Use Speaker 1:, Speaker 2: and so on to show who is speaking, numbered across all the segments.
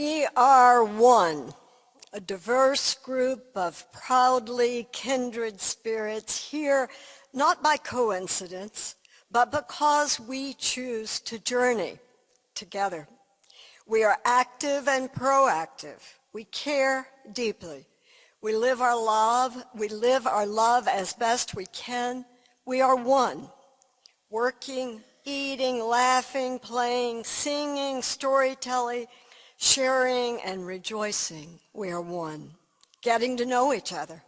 Speaker 1: We are one, a diverse group of proudly kindred spirits here, not by coincidence, but because we choose to journey together. We are active and proactive. We care deeply. We live our love as best we can. We are one, working, eating, laughing, playing, singing, storytelling, sharing, and rejoicing. We are one, getting to know each other,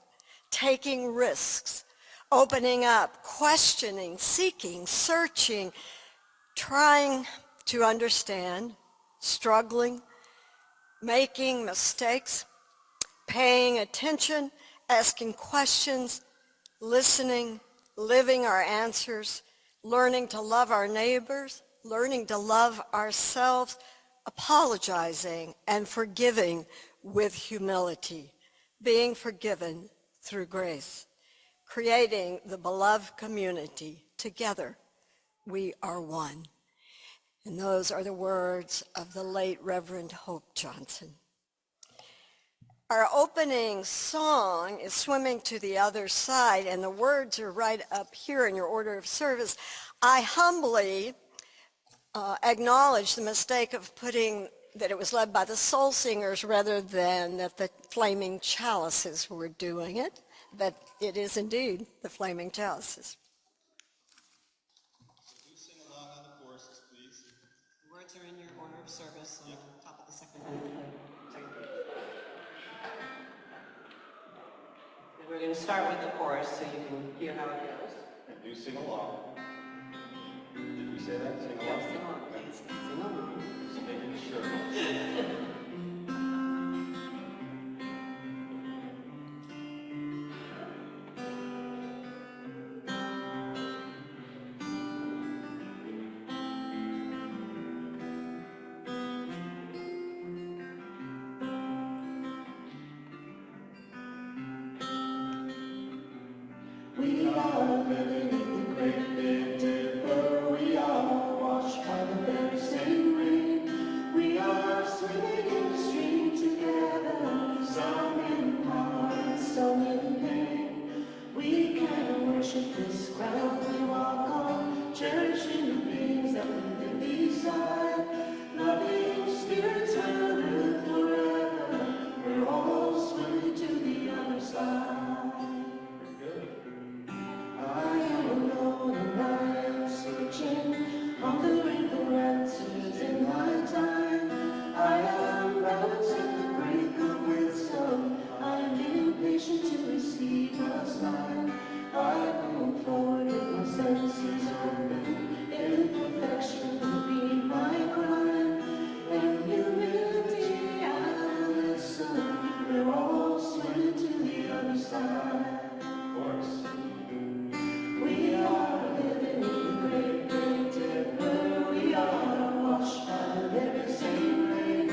Speaker 1: taking risks, opening up, questioning, seeking, searching, trying to understand, struggling, making mistakes, paying attention, asking questions, listening, living our answers, learning to love our neighbors, learning to love ourselves, apologizing and forgiving with humility, being forgiven through grace, creating the beloved community. Together, we are one. And those are the words of the late Reverend Hope Johnson. Our opening song is Swimming to the Other Side, and the words are right up here in your order of service. I humbly acknowledge the mistake of putting that it was led by the soul singers rather than that the Flaming Chalices were doing it, but it is indeed the Flaming Chalices.
Speaker 2: Do sing along on the choruses, please.
Speaker 3: The words are in your order of service on the top of the second bulletin. We're going to start with the chorus so you can hear how it goes.
Speaker 2: And do sing along. Did we say that? Sing along?
Speaker 3: Yeah, sing along, please. Sing along.
Speaker 2: Just making sure.
Speaker 4: We are living in the great big dipper. We are washed by the very same rain. We are swimming in the stream together, some in power and some in pain. We can worship this ground we walk on, cherishing the beings that live beside. Loving spirits will live forever. We're all swimming to the other side. I am alone and I am searching, pondering for answers in my time. I am balanced at the brink of wisdom. I am impatient to receive what's mine. I move forward with my senses open. Imperfection will be my crime. In humility I will listen. We're all swimming to the other side.
Speaker 2: Of course.
Speaker 4: We are living in the great big dipper. We are washed by the very same rain.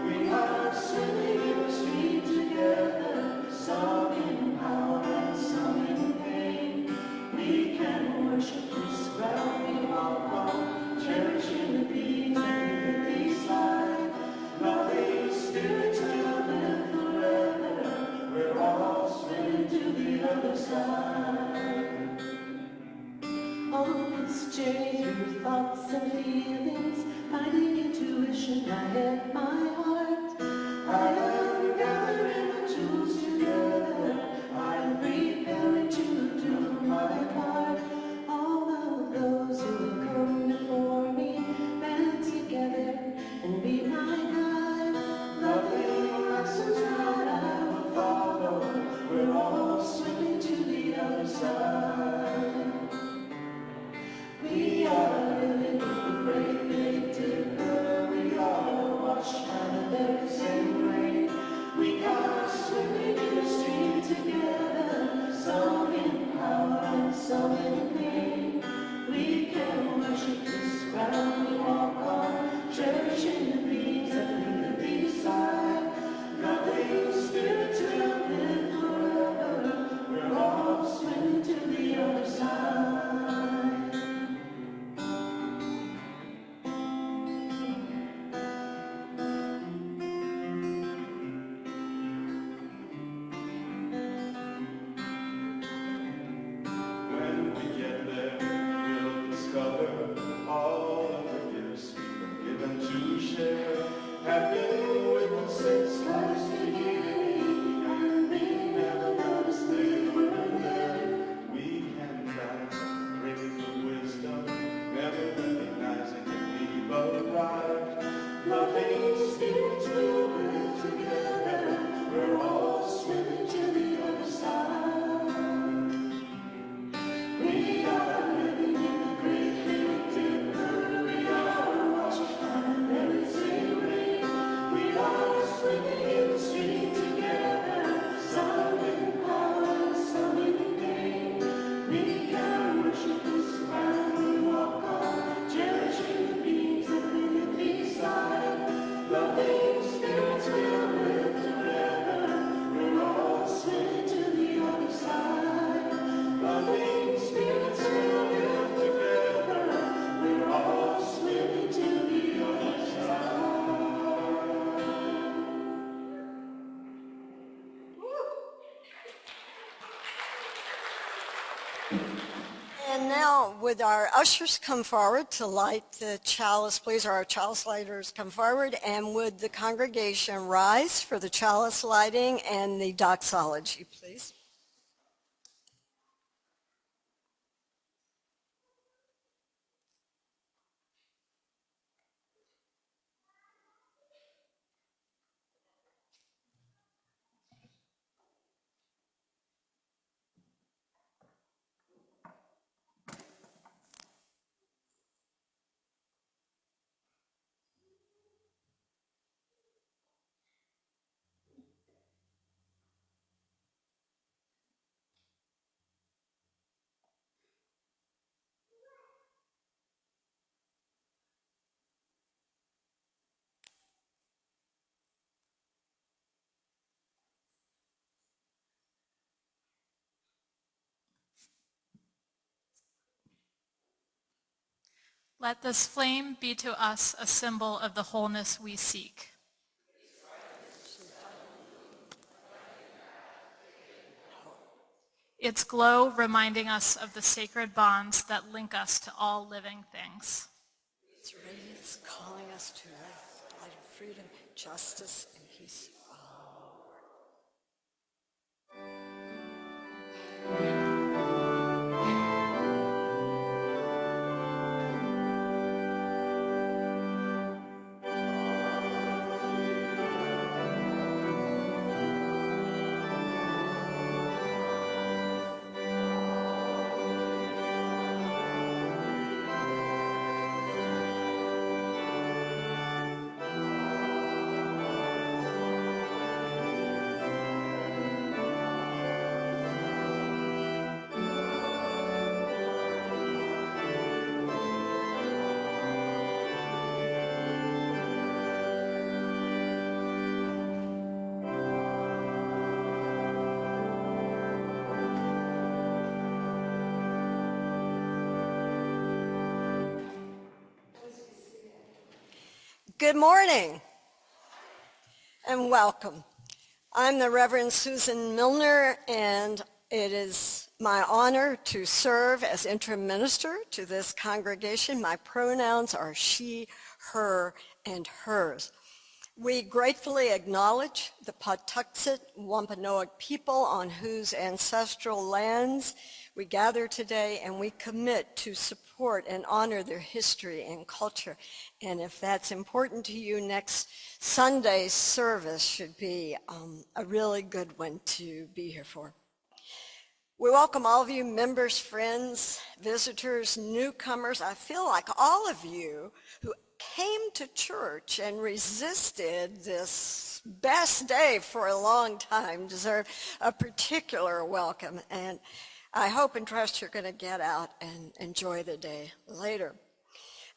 Speaker 4: We are swimming in the stream together, some in power and some in pain. We can worship this ground we walk on, cherishing the beings that live beside. Loving spirits will live forever. We're all swimming to the other side. On this journey through thoughts and feelings, finding intuition, I have my heart. I am gathering the tools together. I am preparing to do my part. All of those who have come before me, band together and be my guide. Loving lessons that I will follow. We're all swimming to the other side. We are living in the great big dipper. We are washed by the very same rain.
Speaker 1: And now, would our ushers come forward to light the chalice, please, or our chalice lighters come forward, and would the congregation rise for the chalice lighting and the doxology, please?
Speaker 5: Let this flame be to us a symbol of the wholeness we seek. Its glow reminding us of the sacred bonds that link us to all living things.
Speaker 1: Its radiance calling us to a light of freedom, justice, and peace. Good morning and welcome. I'm the Reverend Susan Milner, and it is my honor to serve as interim minister to this congregation. My pronouns are she, her, and hers. We gratefully acknowledge the Patuxet Wampanoag people on whose ancestral lands we gather today, and we commit to support and honor their history and culture. And if that's important to you, next Sunday's service should be a really good one to be here for. We welcome all of you, members, friends, visitors, newcomers. I feel like all of you who came to church and resisted this best day for a long time deserve a particular welcome. And I hope and trust you're going to get out and enjoy the day later.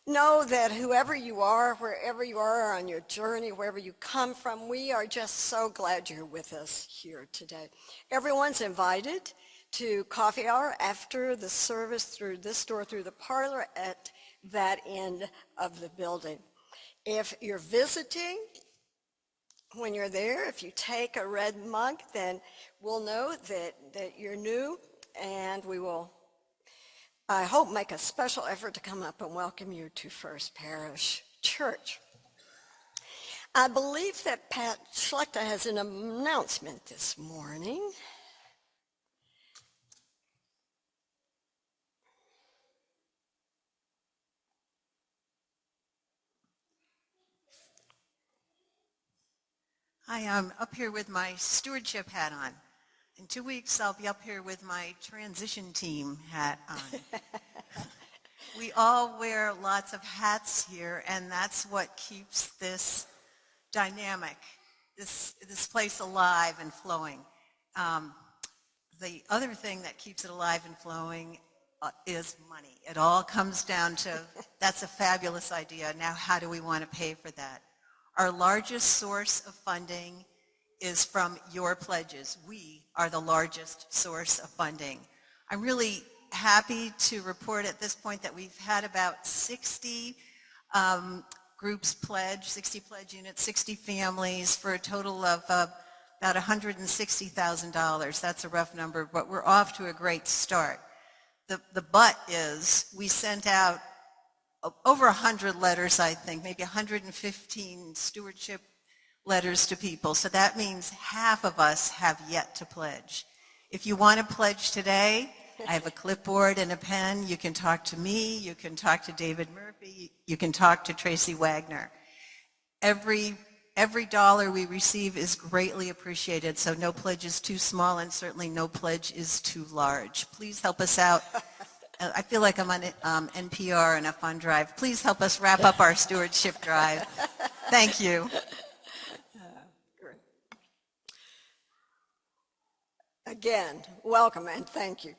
Speaker 1: Know that whoever you are, wherever you are on your journey, wherever you come from, we are just so glad you're with us here today. Everyone's invited to coffee hour after the service through this door, through the parlor at that end of the building. If you're visiting, when you're there, if you take a red mug, then we'll know that you're new, and we will, I hope, make a special effort to come up and welcome you to First Parish Church. I believe that Pat Schlechter has an announcement this morning.
Speaker 6: Hi, I'm up here with my stewardship hat on. In 2 weeks, I'll be up here with my transition team hat on. We all wear lots of hats here, and that's what keeps this dynamic, this place alive and flowing. The other thing that keeps it alive and flowing is money. It all comes down to, that's a fabulous idea. Now, how do we want to pay for that? Our largest source of funding is from your pledges. We are the largest source of funding. I'm really happy to report at this point that we've had about 60 groups pledge, 60 pledge units, 60 families for a total of about $160,000. That's a rough number, but we're off to a great start. the but is we sent out over 100 letters, I think, maybe 115 stewardship letters to people. So that means half of us have yet to pledge. If you want to pledge today, I have a clipboard and a pen. You can talk to me. You can talk to David Murphy. You can talk to Tracy Wagner. Every dollar we receive is greatly appreciated, so no pledge is too small and certainly no pledge is too large. Please help us out. I feel like I'm on NPR and a fund drive. Please help us wrap up our stewardship drive. Thank you.
Speaker 1: Again, welcome and thank you.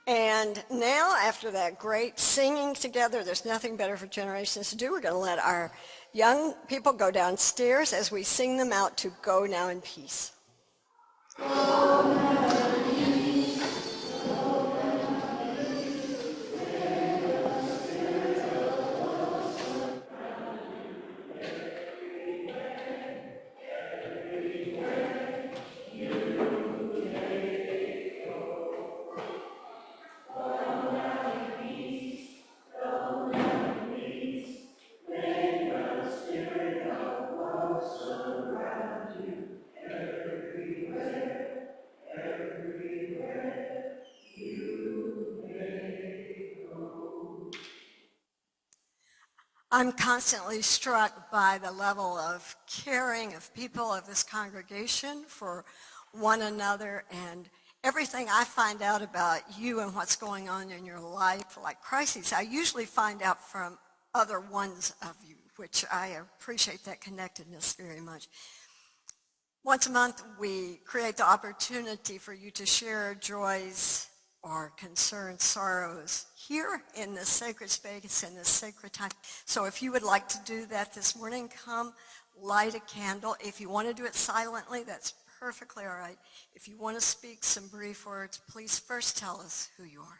Speaker 1: And now, after that great singing together, there's nothing better for generations to do. We're going to let our young people go downstairs as we sing them out to Go Now in Peace. I'm constantly struck by the level of caring of people of this congregation for one another, and everything I find out about you and what's going on in your life, like crises, I usually find out from other ones of you, which I appreciate that connectedness very much. Once a month, we create the opportunity for you to share joys or concerns, sorrows, here in this sacred space, in this sacred time. So if you would like to do that this morning, come light a candle. If you want to do it silently, that's perfectly all right. If you want to speak some brief words, please first tell us who you are.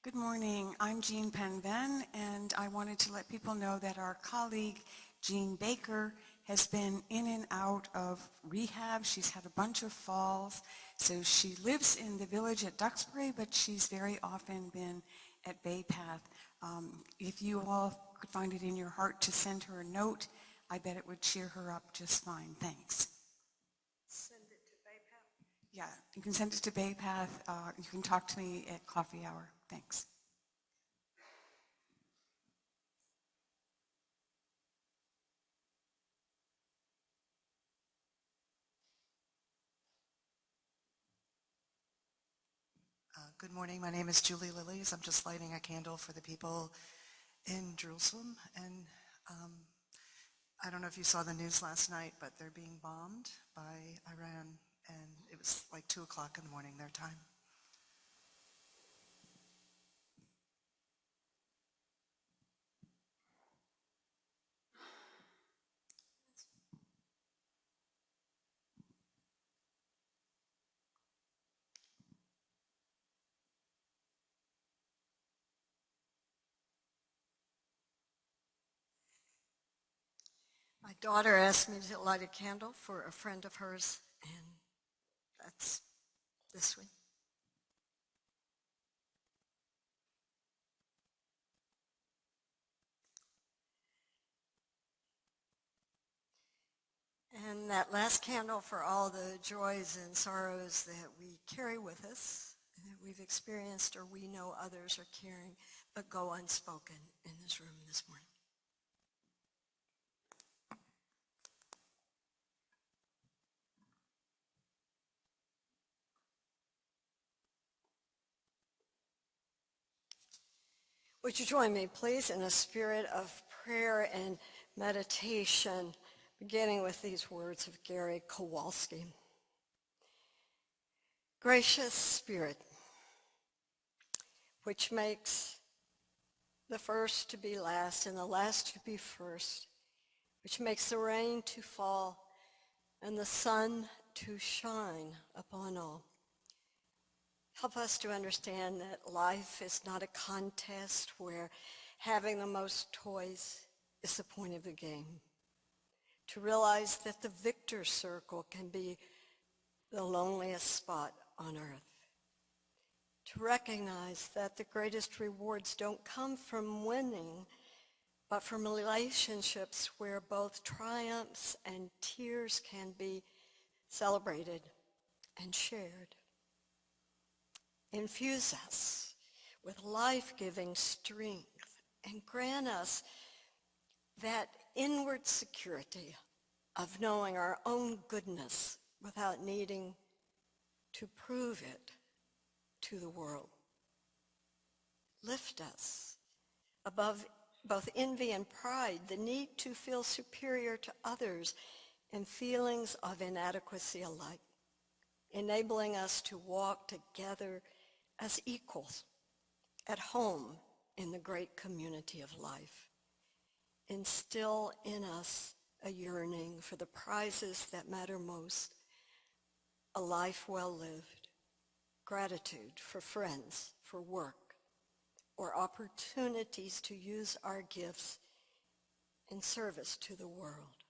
Speaker 7: Good morning. I'm Jean Penven, and I wanted to let people know that our colleague, Jean Baker, has been in and out of rehab. She's had a bunch of falls. So she lives in the village at Duxbury, but she's very often been at Bay Path. If you all could find it in your heart to send her a note, I bet it would cheer her up just fine. Thanks.
Speaker 1: Send it to Bay Path.
Speaker 7: Yeah, you can send it to Bay Path. You can talk to me at coffee hour. Thanks.
Speaker 8: Good morning. My name is Julie Lilies. I'm just lighting a candle for the people in Jerusalem. And I don't know if you saw the news last night, but they're being bombed by Iran. And it was like 2 o'clock in the morning, their time.
Speaker 1: My daughter asked me to light a candle for a friend of hers, and that's this one. And that last candle for all the joys and sorrows that we carry with us, and that we've experienced or we know others are carrying, but go unspoken in this room this morning. Would you join me, please, in a spirit of prayer and meditation beginning with these words of Gary Kowalski. Gracious Spirit, which makes the first to be last and the last to be first, which makes the rain to fall and the sun to shine upon all. Help us to understand that life is not a contest where having the most toys is the point of the game. To realize that the victor's circle can be the loneliest spot on earth. To recognize that the greatest rewards don't come from winning, but from relationships where both triumphs and tears can be celebrated and shared. Infuse us with life-giving strength and grant us that inward security of knowing our own goodness without needing to prove it to the world. Lift us above both envy and pride, the need to feel superior to others, and feelings of inadequacy alike, enabling us to walk together as equals at home in the great community of life. Instill in us a yearning for the prizes that matter most, a life well lived, gratitude for friends, for work, or opportunities to use our gifts in service to the world.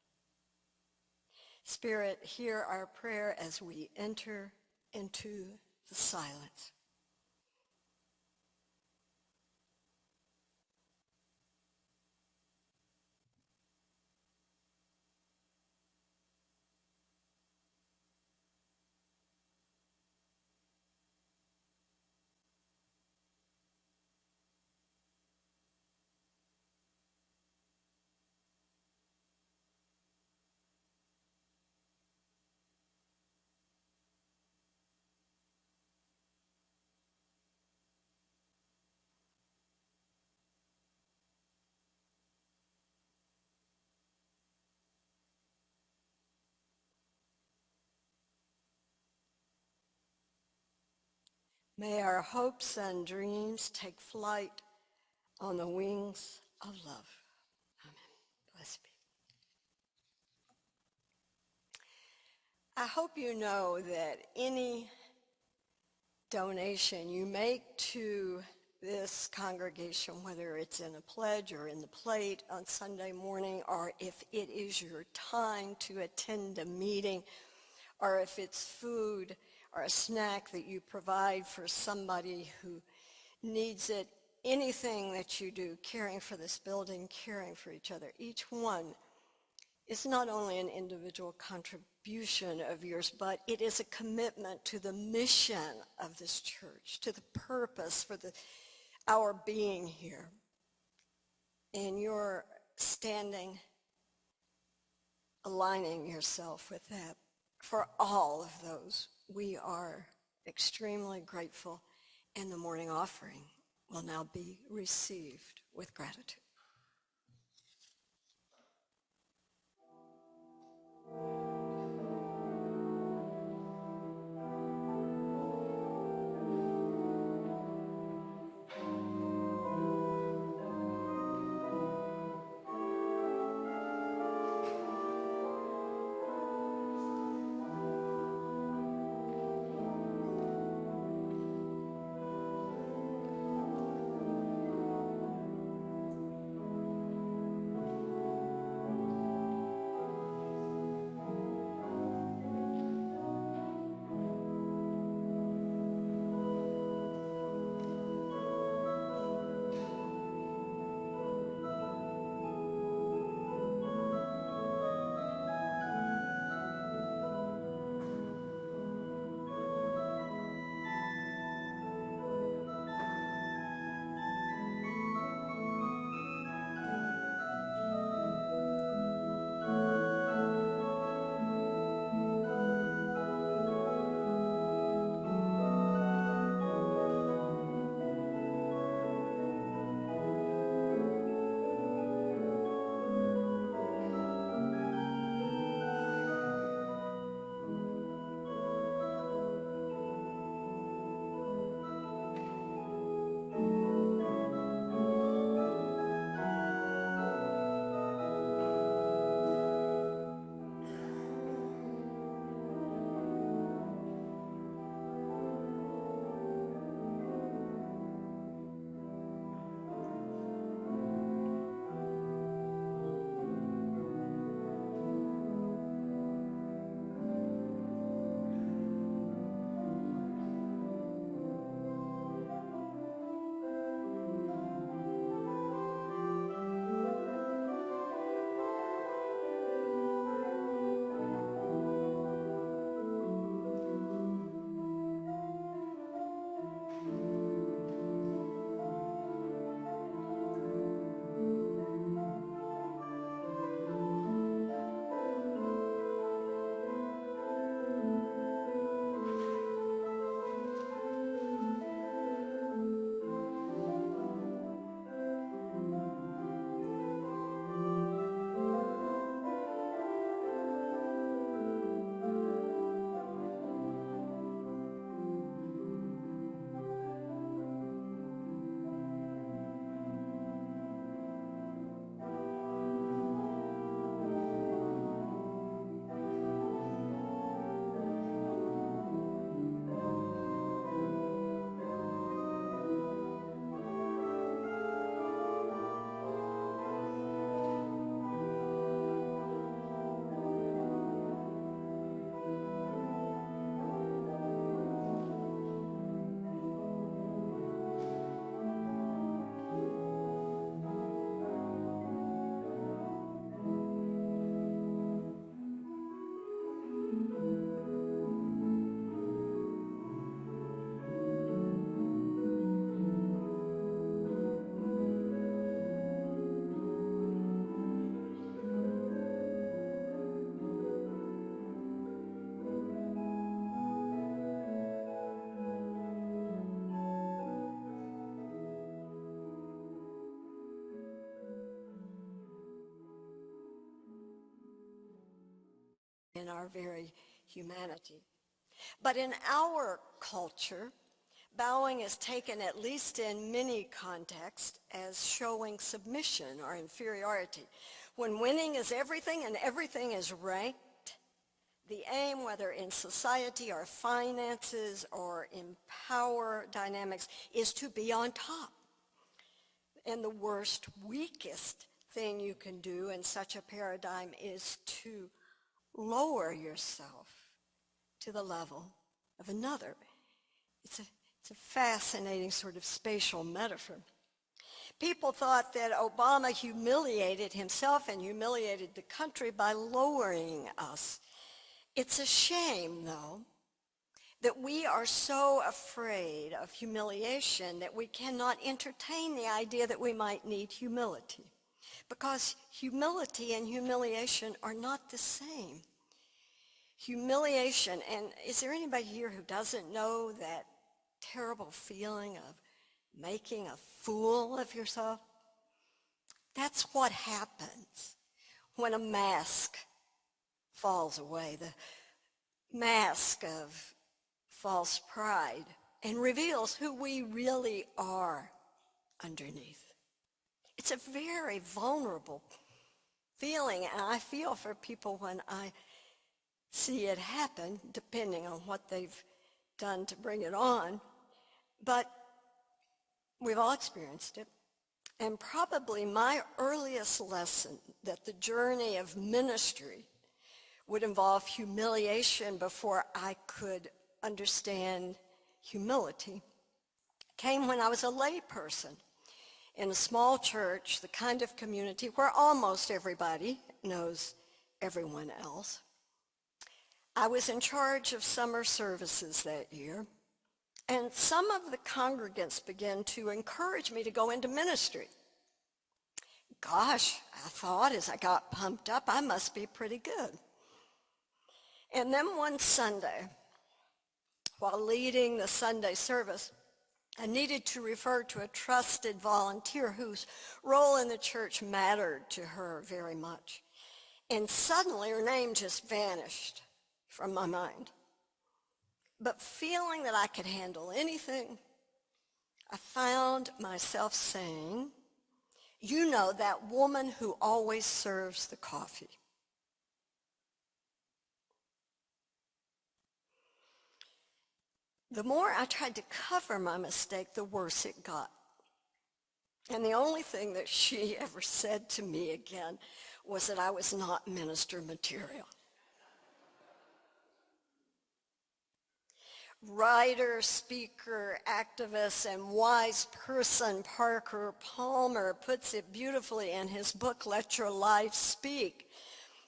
Speaker 1: Spirit, hear our prayer as we enter into the silence. May our hopes and dreams take flight on the wings of love. Amen. Blessed be. I hope you know that any donation you make to this congregation, whether it's in a pledge or in the plate on Sunday morning, or if it is your time to attend a meeting, or if it's food or a snack that you provide for somebody who needs it, anything that you do, caring for this building, caring for each other, each one is not only an individual contribution of yours, but it is a commitment to the mission of this church, to the purpose for our being here. And you're standing, aligning yourself with that. For all of those, we are extremely grateful, and the morning offering will now be received with gratitude. our very humanity. But in our culture, bowing is taken, at least in many contexts, as showing submission or inferiority. When winning is everything and everything is ranked, the aim, whether in society or finances or in power dynamics, is to be on top. And the worst, weakest thing you can do in such a paradigm is to lower yourself to the level of another. It's a fascinating sort of spatial metaphor. People thought that Obama humiliated himself and humiliated the country by lowering us. It's a shame, though, that we are so afraid of humiliation that we cannot entertain the idea that we might need humility. Because humility and humiliation are not the same. Humiliation, and is there anybody here who doesn't know that terrible feeling of making a fool of yourself? That's what happens when a mask falls away, the mask of false pride, and reveals who we really are underneath. It's a very vulnerable feeling, and I feel for people when I see it happen, depending on what they've done to bring it on. But we've all experienced it. And probably my earliest lesson that the journey of ministry would involve humiliation before I could understand humility came when I was a lay person in a small church, the kind of community where almost everybody knows everyone else. I was in charge of summer services that year, and some of the congregants began to encourage me to go into ministry. Gosh, I thought as I got pumped up, I must be pretty good. And then one Sunday, while leading the Sunday service, I needed to refer to a trusted volunteer whose role in the church mattered to her very much. And suddenly her name just vanished from my mind. But feeling that I could handle anything, I found myself saying, "You know that woman who always serves the coffee." The more I tried to cover my mistake, the worse it got. And the only thing that she ever said to me again was that I was not minister material. Writer, speaker, activist, and wise person Parker Palmer puts it beautifully in his book, Let Your Life Speak.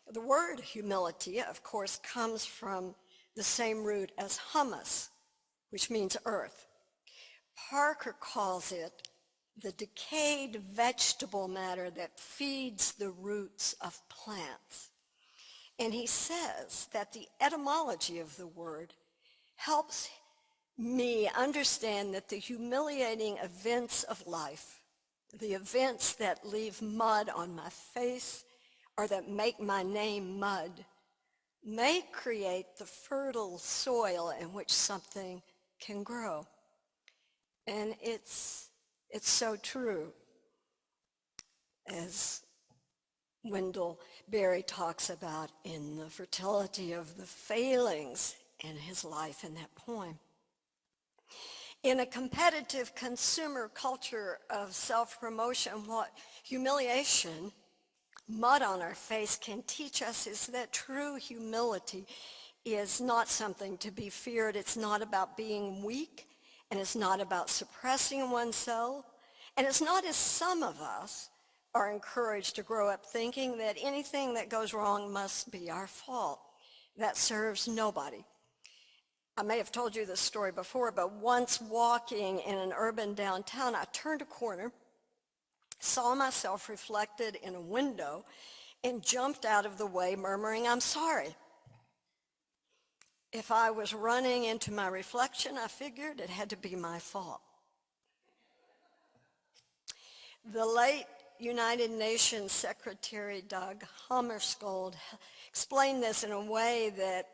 Speaker 1: The word humility, of course, comes from the same root as humus, which means earth. Parker calls it the decayed vegetable matter that feeds the roots of plants. And he says that the etymology of the word helps me understand that the humiliating events of life, the events that leave mud on my face or that make my name mud, may create the fertile soil in which something can grow. And it's so true, as Wendell Berry talks about in The Fertility of the Failings in his life in that poem. In a competitive consumer culture of self-promotion, what humiliation, mud on our face, can teach us is that true humility is not something to be feared. It's not about being weak, and it's not about suppressing oneself, and it's not, as some of us are encouraged to grow up thinking, that anything that goes wrong must be our fault. That serves nobody. I may have told you this story before, but once walking in an urban downtown, I turned a corner, saw myself reflected in a window, and jumped out of the way murmuring, "I'm sorry." If I was running into my reflection, I figured it had to be my fault. The late United Nations Secretary Doug Hammarskjöld explained this in a way that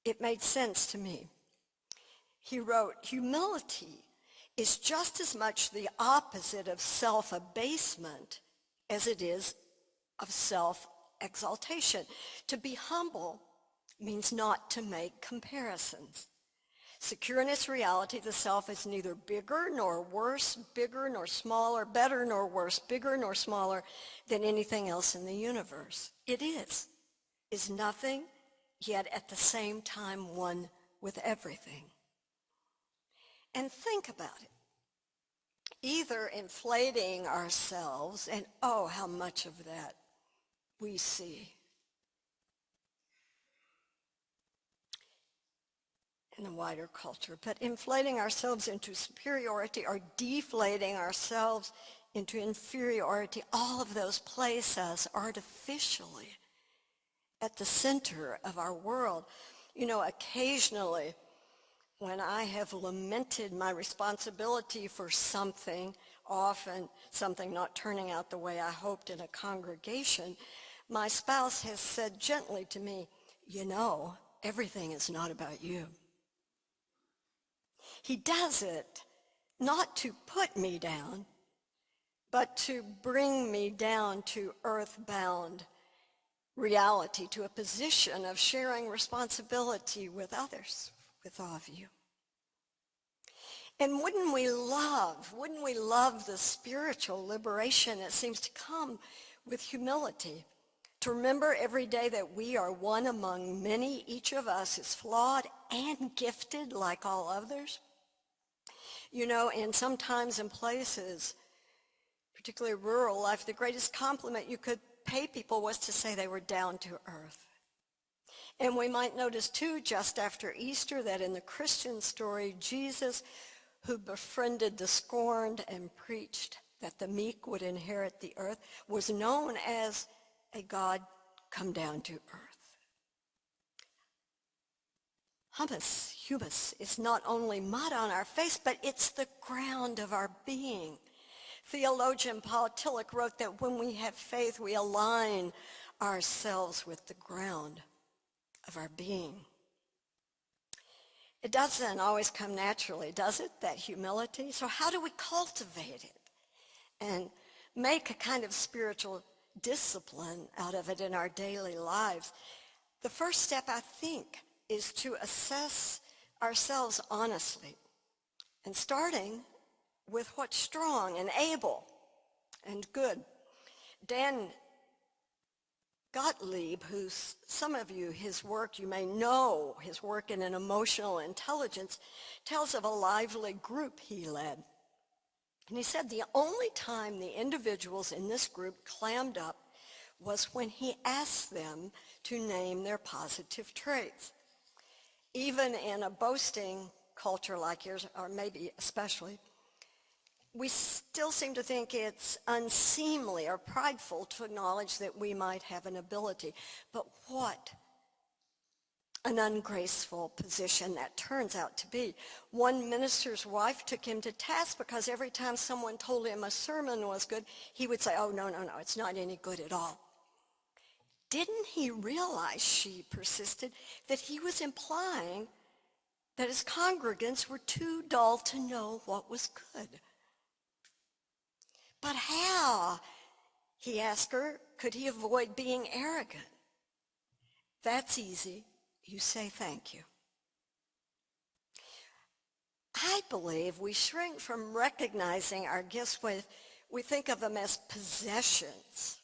Speaker 1: it made sense to me. He wrote, "Humility is just as much the opposite of self-abasement as it is of self-exaltation. To be humble means not to make comparisons. Secure in its reality, the self is neither bigger nor worse, bigger nor smaller, better nor worse, bigger nor smaller than anything else in the universe. It is nothing, yet at the same time one with everything." And think about it. Either inflating ourselves, and oh, how much of that we see in the wider culture, but inflating ourselves into superiority or deflating ourselves into inferiority, all of those place us artificially at the center of our world. You know, occasionally when I have lamented my responsibility for something, often something not turning out the way I hoped in a congregation, my spouse has said gently to me, "You know, everything is not about you." He does it not to put me down, but to bring me down to earthbound reality, to a position of sharing responsibility with others, with all of you. And wouldn't we love the spiritual liberation that seems to come with humility? To remember every day that we are one among many, each of us is flawed and gifted like all others. You know, and sometimes in places, particularly rural life, the greatest compliment you could pay people was to say they were down to earth. And we might notice too, just after Easter, that in the Christian story, Jesus, who befriended the scorned and preached that the meek would inherit the earth, was known as a God come down to earth. Humus is not only mud on our face, but it's the ground of our being. Theologian Paul Tillich wrote that when we have faith, we align ourselves with the ground of our being. It doesn't always come naturally, does it, that humility? So how do we cultivate it and make a kind of spiritual discipline out of it in our daily lives? The first step, I think, is to assess ourselves honestly, and starting with what's strong and able and good. Dan Gottlieb, who's some of you, his work, you may know his work in an emotional intelligence, tells of a lively group he led. And he said the only time the individuals in this group clammed up was when he asked them to name their positive traits. Even in a boasting culture like yours, or maybe especially, we still seem to think it's unseemly or prideful to acknowledge that we might have an ability. But what an ungraceful position that turns out to be. One minister's wife took him to task because every time someone told him a sermon was good, he would say, "Oh, no, it's not any good at all." Didn't he realize, she persisted, that he was implying that his congregants were too dull to know what was good? But how, he asked her, could he avoid being arrogant? That's easy. You say thank you. I believe we shrink from recognizing our gifts when we think of them as possessions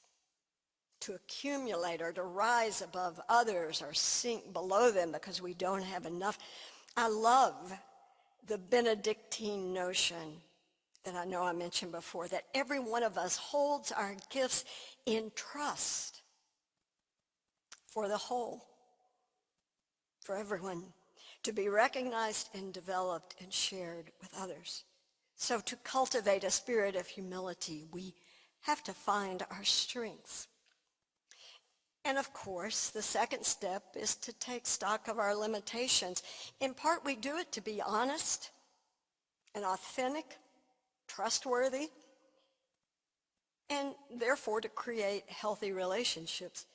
Speaker 1: to accumulate or to rise above others or sink below them because we don't have enough. I love the Benedictine notion that I know I mentioned before, that every one of us holds our gifts in trust for the whole, for everyone, to be recognized and developed and shared with others. So to cultivate a spirit of humility, we have to find our strengths. And of course, the second step is to take stock of our limitations. In part, we do it to be honest and authentic, trustworthy. and therefore to create healthy relationships.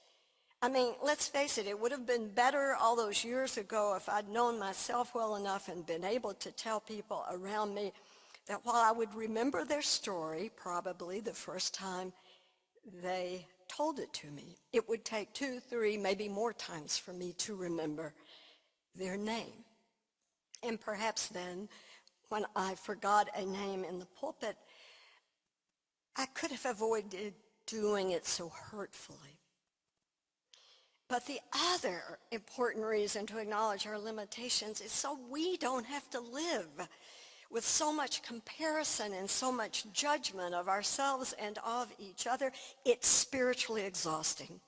Speaker 1: I mean, let's face it, it would have been better all those years ago if I'd known myself well enough and been able to tell people around me that while I would remember their story, probably the first time they told it to me, it would take 2, 3, maybe more times for me to remember their name. And perhaps then, when I forgot a name in the pulpit, I could have avoided doing it so hurtfully. But the other important reason to acknowledge our limitations is so we don't have to live with so much comparison and so much judgment of ourselves and of each other. It's spiritually exhausting.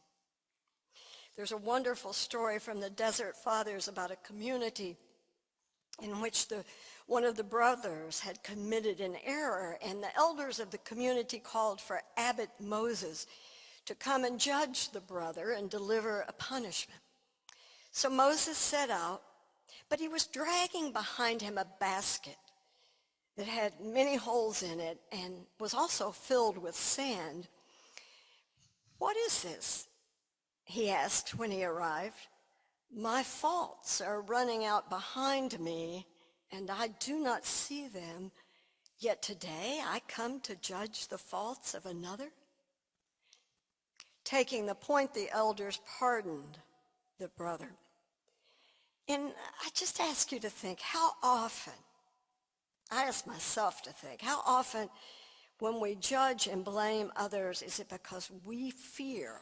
Speaker 1: There's a wonderful story from the Desert Fathers about a community in which one of the brothers had committed an error, and the elders of the community called for Abbot Moses to come and judge the brother and deliver a punishment. So Moses set out, but he was dragging behind him a basket that had many holes in it and was also filled with sand. "What is this?" he asked when he arrived. "My faults are running out behind me, and I do not see them. Yet today I come to judge the faults of another." Taking the point, the elders pardoned the brother. And I just ask you to think, how often, I ask myself to think, how often when we judge and blame others, is it because we fear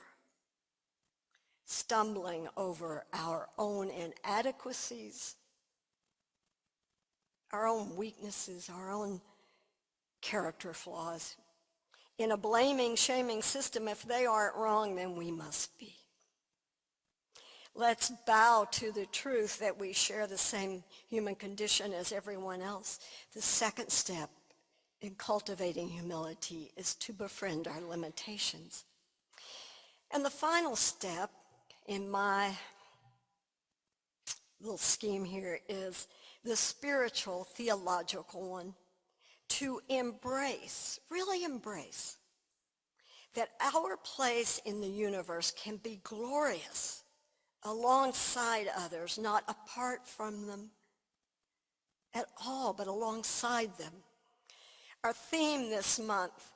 Speaker 1: stumbling over our own inadequacies, our own weaknesses, our own character flaws? In a blaming, shaming system, if they aren't wrong, then we must be. Let's bow to the truth that we share the same human condition as everyone else. The second step in cultivating humility is to befriend our limitations. And the final step in my little scheme here is the spiritual, theological one. To embrace, really embrace, that our place in the universe can be glorious alongside others, not apart from them at all, but alongside them. Our theme this month,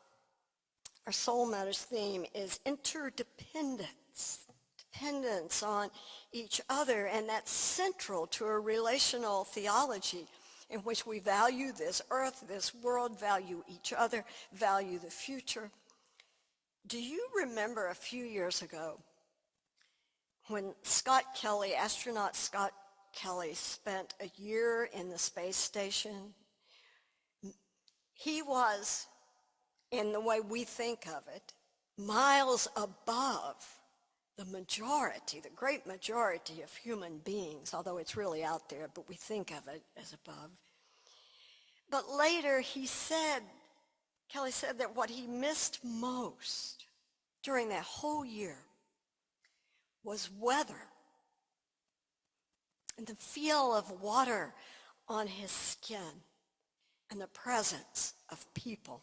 Speaker 1: our Soul Matters theme, is interdependence, dependence on each other, and that's central to a relational theology in which we value this earth, this world, value each other, value the future. Do you remember a few years ago when Scott Kelly, astronaut Scott Kelly, spent a year in the space station? He was, in the way we think of it, miles above the majority, the great majority of human beings, although it's really out there, but we think of it as above. But later Kelly said that what he missed most during that whole year was weather and the feel of water on his skin and the presence of people.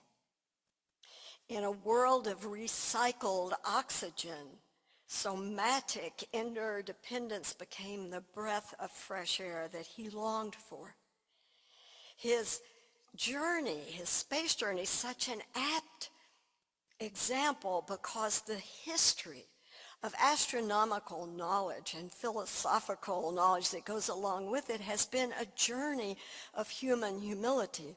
Speaker 1: In a world of recycled oxygen, somatic interdependence became the breath of fresh air that he longed for. His journey, his space journey, is such an apt example because the history of astronomical knowledge and philosophical knowledge that goes along with it has been a journey of human humility.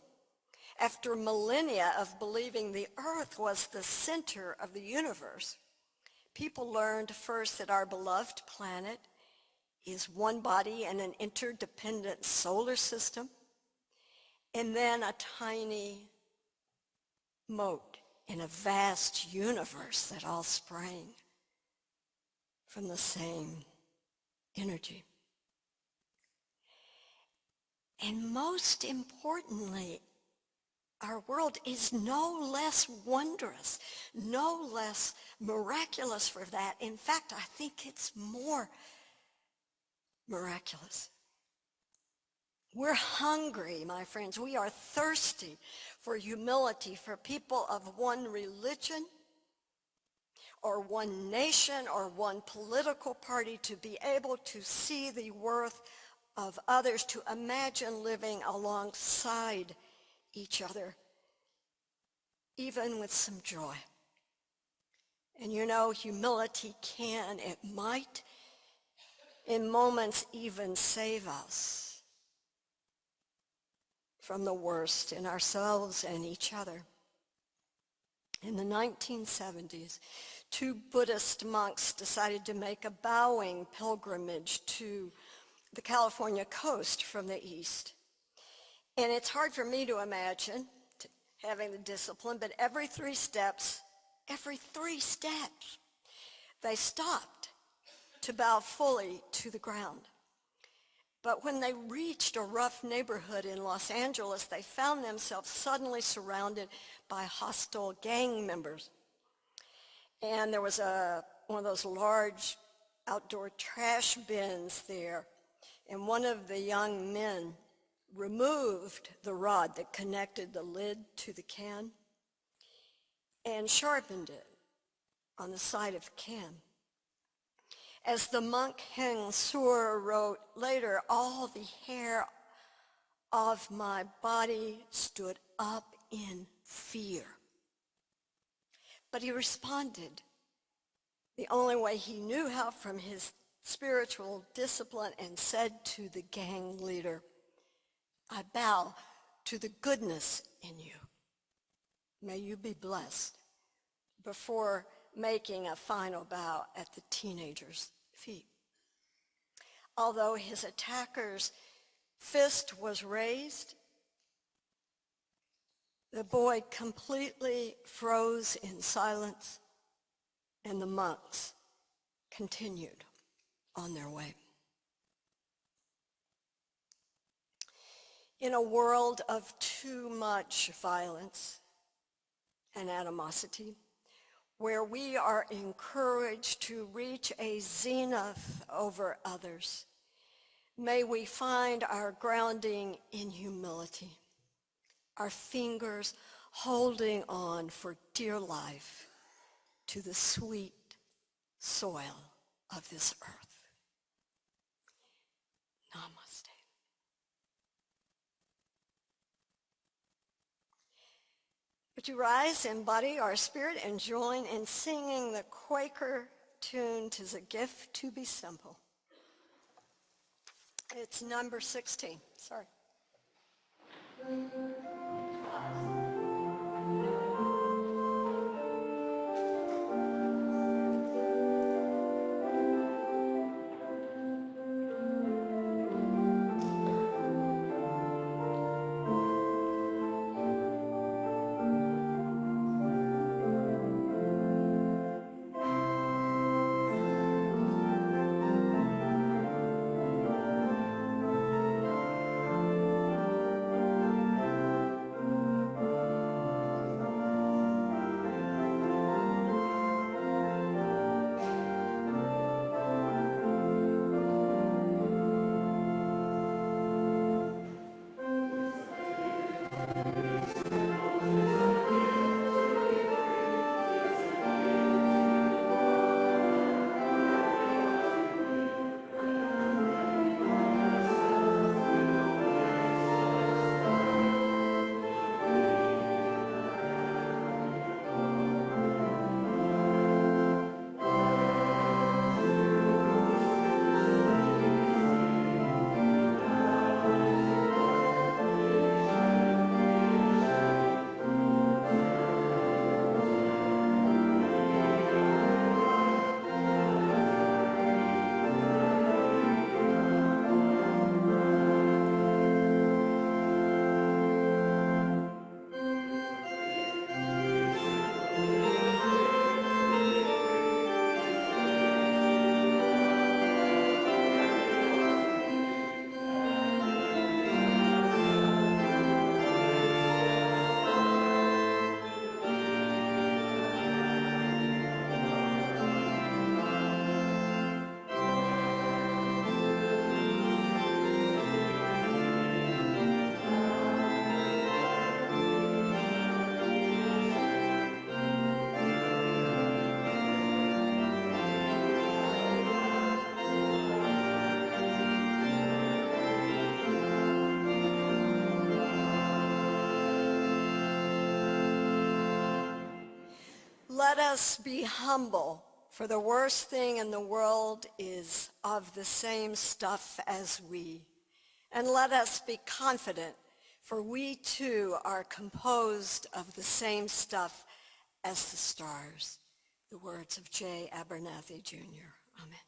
Speaker 1: After millennia of believing the earth was the center of the universe, people learned first that our beloved planet is one body in an interdependent solar system, and then a tiny mote in a vast universe that all sprang from the same energy. And most importantly, our world is no less wondrous, no less miraculous for that. In fact, I think it's more miraculous. We're hungry, my friends. We are thirsty for humility, for people of one religion, or one nation or one political party to be able to see the worth of others, to imagine living alongside each other, even with some joy. And you know, humility can, it might, in moments even save us from the worst in ourselves and each other. In the 1970s, two Buddhist monks decided to make a bowing pilgrimage to the California coast from the east. And it's hard for me to imagine having the discipline, but every three steps, they stopped to bow fully to the ground. But when they reached a rough neighborhood in Los Angeles, they found themselves suddenly surrounded by hostile gang members. And there was one of those large outdoor trash bins there. And one of the young men removed the rod that connected the lid to the can and sharpened it on the side of the can. As the monk Heng Sur wrote later, all the hair of my body stood up in fear. But he responded the only way he knew how from his spiritual discipline and said to the gang leader, I bow to the goodness in you. May you be blessed, before making a final bow at the teenager's feet. Although his attacker's fist was raised, the boy completely froze in silence, and the monks continued on their way. In a world of too much violence and animosity, where we are encouraged to reach a zenith over others, may we find our grounding in humility, our fingers holding on for dear life to the sweet soil of this earth. Namaste. Would you rise, embody our spirit, and join in singing the Quaker tune, "'Tis a Gift to be Simple." It's number 16. Sorry. us be humble, for the worst thing in the world is of the same stuff as we. And let us be confident, for we too are composed of the same stuff as the stars. The words of J. Abernathy, Jr. Amen.